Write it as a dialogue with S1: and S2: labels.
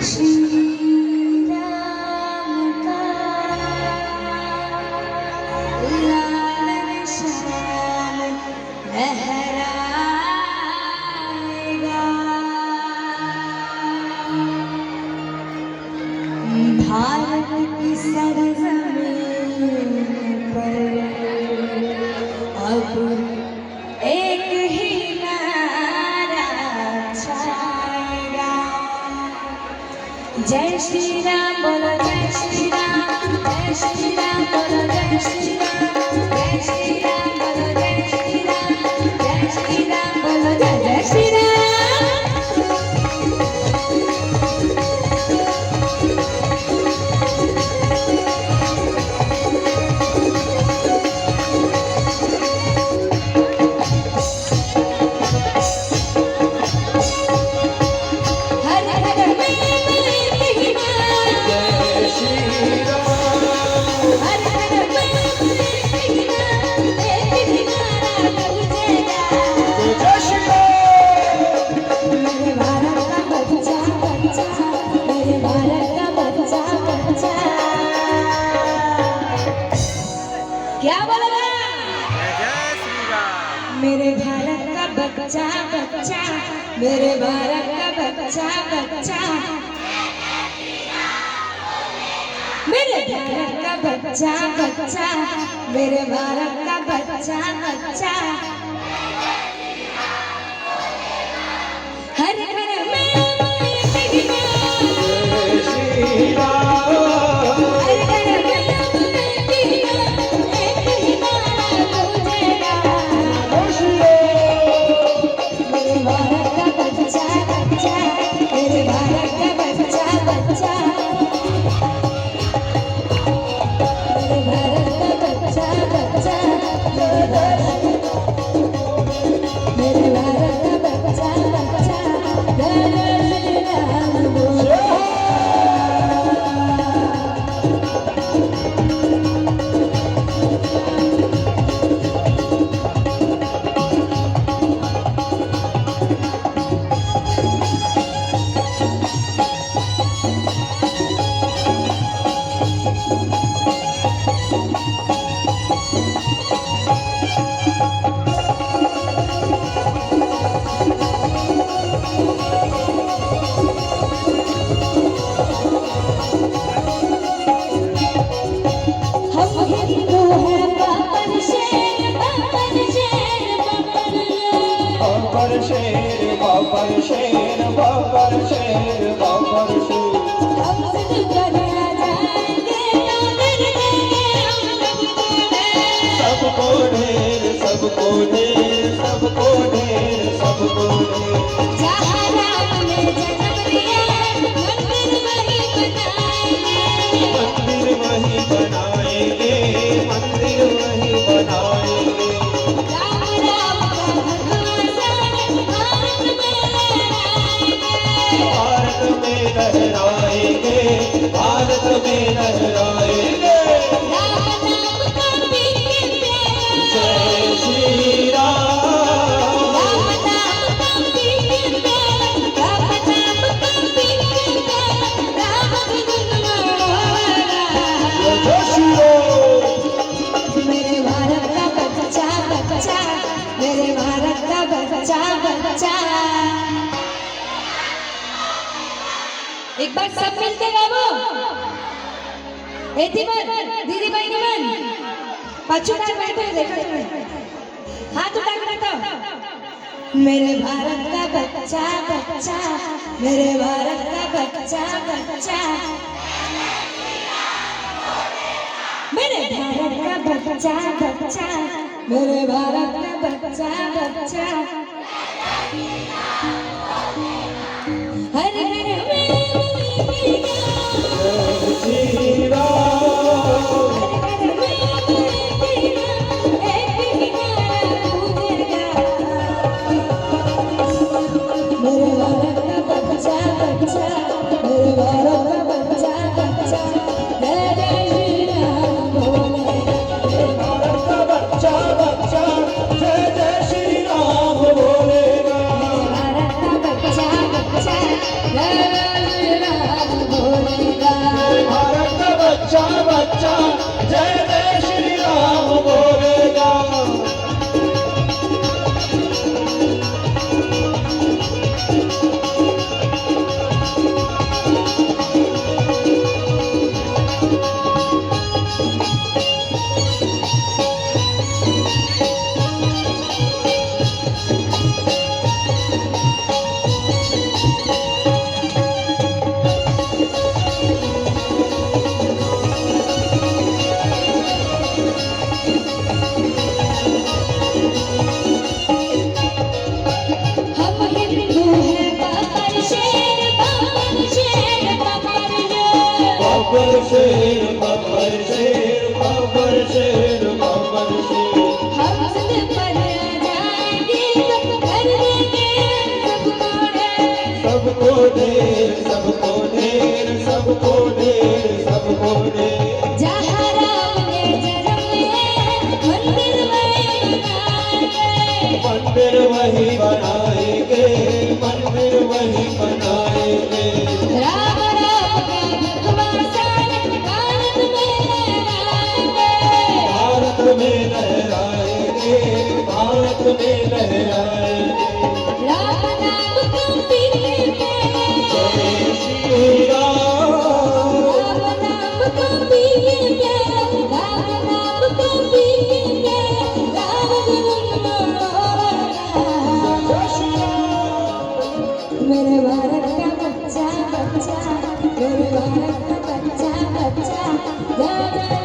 S1: श्री राम का लाल निशान लहराएगा, भारत की सरजमीन पर अब एक ही नारा छाएगा। जय श्री राम बोलो, जय श्री राम, जय श्री राम बोलो, जय श्री राम, जय श्री राम बोलो, जय श्री राम, जय श्री राम बोलो, जय जय श्री राम। क्या बोलेगा?
S2: जय श्री राम।
S1: मेरे भारत का बच्चा बच्चा, मेरे भारत का बच्चा बच्चा, मेरे भारत का बच्चा बच्चा, मेरे भारत का बच्चा बच्चा, हर घर में
S3: शेर बाबर शेर बाबर शेर बाबर शेर,
S1: हम सिद्ध करना जाएंगे,
S3: सबको ढेर सबको ढेर सबको ढेर सबको ढेर।
S1: जहाँ राम ने जन्म लिया मंदिर वहीं बनाएंगे,
S3: मंदिर वहीं बनाएंगे, मंदिर वहीं बनाएंगे।
S1: राम राम का
S3: भारत में लहराएंगे, भारत में लहराएंगे।
S1: राम नाम का पी के प्यारा,
S3: जय श्री राम,
S1: राम नाम का पी के प्यारा, राम नाम का पी के प्यारा, राम गुण गाना।
S3: जय श्री राम।
S1: मेरे भारत का बच्चा बच्चा, मेरे भारत का बच्चा बच्चा। एक बार सब मिलके गाओ। एतिमन दीदी भाई निमन पछुतार बैठे देखो तुम्हें, हाथ उठा के बताओ। मेरे भारत का बच्चा बच्चा, मेरे भारत का बच्चा बच्चा, मेरे भारत का बच्चा बच्चा, मेरे भारत का बच्चा बच्चा, हर घर में
S3: श्री राम,
S1: मेरे भारत का बच्चा बच्चा, मेरे भारत का बच्चा बच्चा, जय जय श्री राम बोले।
S3: भारत का बच्चा बच्चा, जय जय श्री राम बोलेगा।
S1: भारत का
S3: बाबर शेर बाबर शेर बाबर शेर बाबर शेर
S1: हम सब पर जाएंगे कर देंगे सबको ढेर
S3: सबको ढेर सबको ढेर सबको ढेर
S1: जहाँ राम ने जन्म लिया मंदिर वही बनाएंगे
S3: मंदिर वही बनाएंगे
S1: राम राम का भगवान भारत में लहराएंगे
S3: भारत में लहराएंगे
S1: राम नाम को पीएंगे
S3: जय श्री राम
S1: राम नाम को पीएंगे राम नाम को पीएंगे राम
S3: जय श्री राम
S1: मेरे भारत का बच्चा बच्चा मेरे भारत का बच्चा बच्चा